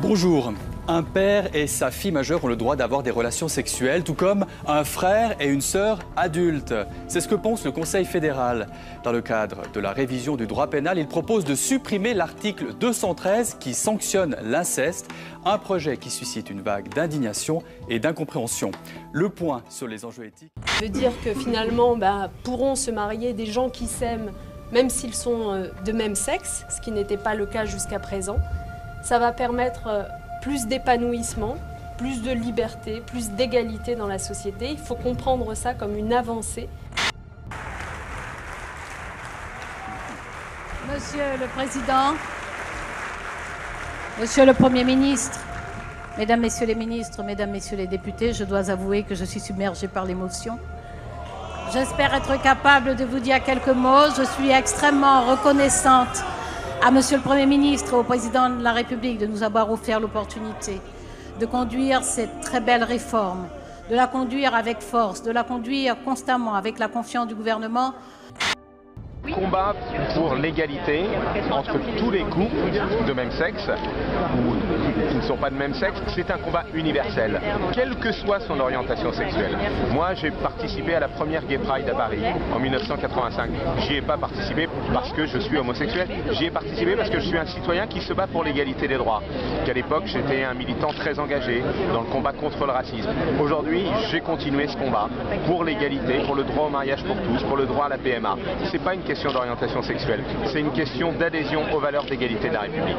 Bonjour. Un père et sa fille majeure ont le droit d'avoir des relations sexuelles, tout comme un frère et une sœur adultes. C'est ce que pense le Conseil fédéral. Dans le cadre de la révision du droit pénal, il propose de supprimer l'article 213 qui sanctionne l'inceste, un projet qui suscite une vague d'indignation et d'incompréhension. Le point sur les enjeux éthiques. De dire que finalement pourront se marier des gens qui s'aiment, même s'ils sont de même sexe, ce qui n'était pas le cas jusqu'à présent, ça va permettre plus d'épanouissement, plus de liberté, plus d'égalité dans la société. Il faut comprendre ça comme une avancée. Monsieur le Président, Monsieur le Premier ministre, Mesdames, Messieurs les ministres, Mesdames, Messieurs les députés, je dois avouer que je suis submergée par l'émotion. J'espère être capable de vous dire quelques mots. Je suis extrêmement reconnaissante à Monsieur le Premier ministre et au Président de la République de nous avoir offert l'opportunité de conduire cette très belle réforme, de la conduire avec force, de la conduire constamment avec la confiance du gouvernement. Combat pour l'égalité entre tous les couples de même sexe ou qui ne sont pas de même sexe, c'est un combat universel, quelle que soit son orientation sexuelle. Moi, j'ai participé à la première Gay Pride à Paris en 1985. J'y ai pas participé parce que je suis homosexuel, j'y ai participé parce que je suis un citoyen qui se bat pour l'égalité des droits. Qu'à l'époque, j'étais un militant très engagé dans le combat contre le racisme. Aujourd'hui, j'ai continué ce combat pour l'égalité, pour le droit au mariage pour tous, pour le droit à la PMA. C'est pas une question d'orientation sexuelle, c'est une question d'adhésion aux valeurs d'égalité de la République.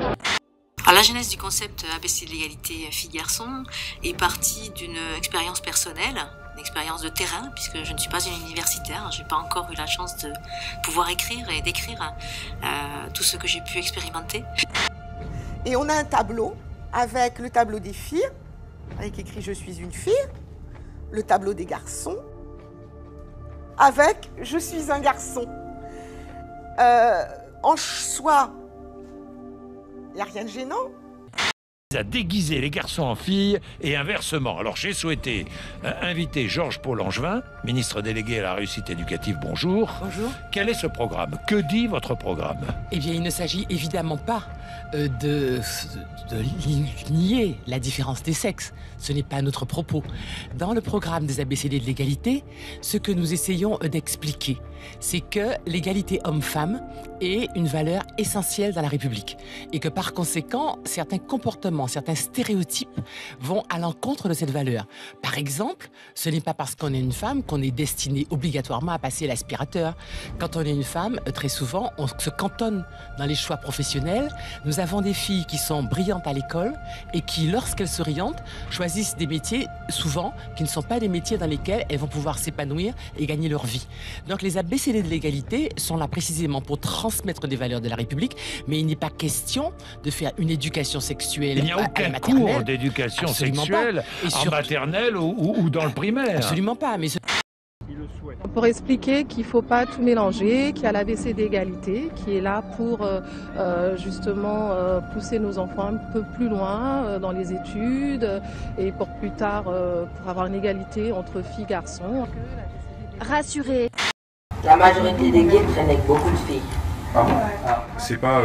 Alors, la genèse du concept ABC de l'égalité filles-garçons est partie d'une expérience personnelle, une expérience de terrain, puisque je ne suis pas une universitaire, je n'ai pas encore eu la chance de pouvoir écrire et d'écrire tout ce que j'ai pu expérimenter. Et on a un tableau avec le tableau des filles, avec écrit « Je suis une fille », le tableau des garçons, avec « Je suis un garçon ». En soi, il n'y a rien de gênant. À déguiser les garçons en filles et inversement. Alors j'ai souhaité inviter Georges-Paul Angevin, ministre délégué à la réussite éducative. Bonjour. Bonjour. Quel est ce programme? Que dit votre programme? Eh bien, il ne s'agit évidemment pas de nier la différence des sexes. Ce n'est pas notre propos. Dans le programme des ABCD de l'égalité, ce que nous essayons d'expliquer, c'est que l'égalité homme-femme est une valeur essentielle dans la République et que par conséquent, certains comportements, certains stéréotypes vont à l'encontre de cette valeur. Par exemple, ce n'est pas parce qu'on est une femme qu'on est destiné obligatoirement à passer l'aspirateur. Quand on est une femme, très souvent, on se cantonne dans les choix professionnels. Nous avons des filles qui sont brillantes à l'école et qui, lorsqu'elles s'orientent, choisissent des métiers, souvent, qui ne sont pas des métiers dans lesquels elles vont pouvoir s'épanouir et gagner leur vie. Donc les ABCD de l'égalité sont là précisément pour transmettre des valeurs de la République, mais il n'est pas question de faire une éducation sexuelle. Il n'y a aucun cours d'éducation sexuelle en maternelle ou dans le primaire. Absolument pas. Mais pour expliquer qu'il ne faut pas tout mélanger, qu'il y a l'ABC d'égalité qui est là pour justement pousser nos enfants un peu plus loin dans les études et pour plus tard pour avoir une égalité entre filles et garçons. Rassurer. La majorité des gays traînent avec beaucoup de filles. C'est pas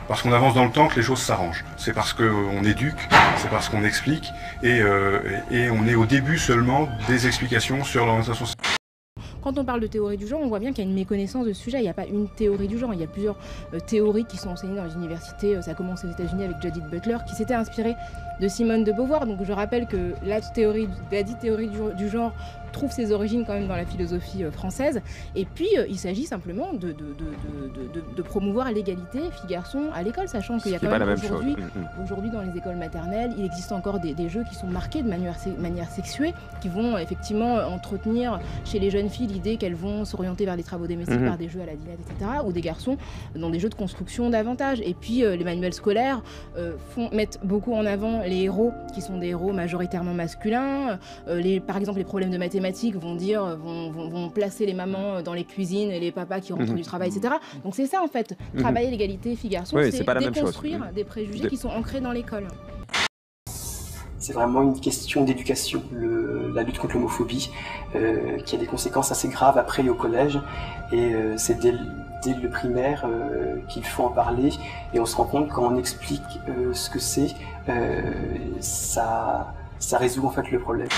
parce qu'on avance dans le temps que les choses s'arrangent. C'est parce qu'on éduque, c'est parce qu'on explique et on est au début seulement des explications sur l'orientation sexuelle. Quand on parle de théorie du genre, on voit bien qu'il y a une méconnaissance de ce sujet. Il n'y a pas une théorie du genre, il y a plusieurs théories qui sont enseignées dans les universités. Ça commence aux États-Unis avec Judith Butler, qui s'était inspirée de Simone de Beauvoir. Donc je rappelle que la dite théorie du genre trouve ses origines quand même dans la philosophie française. Et puis il s'agit simplement de promouvoir l'égalité filles-garçons à l'école, sachant qu'il y a quand même aujourd'hui dans les écoles maternelles, il existe encore des jeux qui sont marqués de manière sexuée, qui vont effectivement entretenir chez les jeunes filles l'idée qu'elles vont s'orienter vers des travaux domestiques par des jeux à la dinette, etc. ou des garçons dans des jeux de construction davantage. Et puis les manuels scolaires mettent beaucoup en avant les héros qui sont des héros majoritairement masculins. Par exemple, les problèmes de mathématiques vont placer les mamans dans les cuisines et les papas qui rentrent du travail, etc. Donc c'est ça en fait, travailler l'égalité filles-garçons, c'est déconstruire des préjugés qui sont ancrés dans l'école. C'est vraiment une question d'éducation, la lutte contre l'homophobie, qui a des conséquences assez graves après et au collège. Et c'est dès le primaire qu'il faut en parler, et on se rend compte quand on explique ce que c'est, ça résout en fait le problème.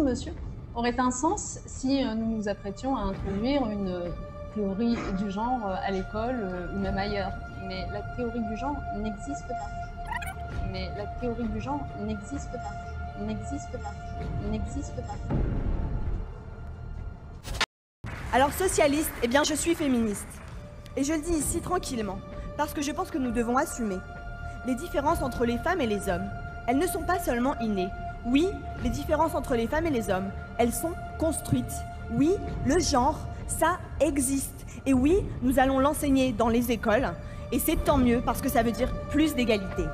Monsieur, aurait un sens si nous nous apprêtions à introduire une théorie du genre à l'école ou même ailleurs. Mais la théorie du genre n'existe pas. Mais la théorie du genre n'existe pas. N'existe pas. N'existe pas. Alors socialiste, eh bien je suis féministe. Et je le dis ici tranquillement, parce que je pense que nous devons assumer les différences entre les femmes et les hommes. Elles ne sont pas seulement innées. Oui, les différences entre les femmes et les hommes, elles sont construites. Oui, le genre, ça existe. Et oui, nous allons l'enseigner dans les écoles. Et c'est tant mieux parce que ça veut dire plus d'égalité.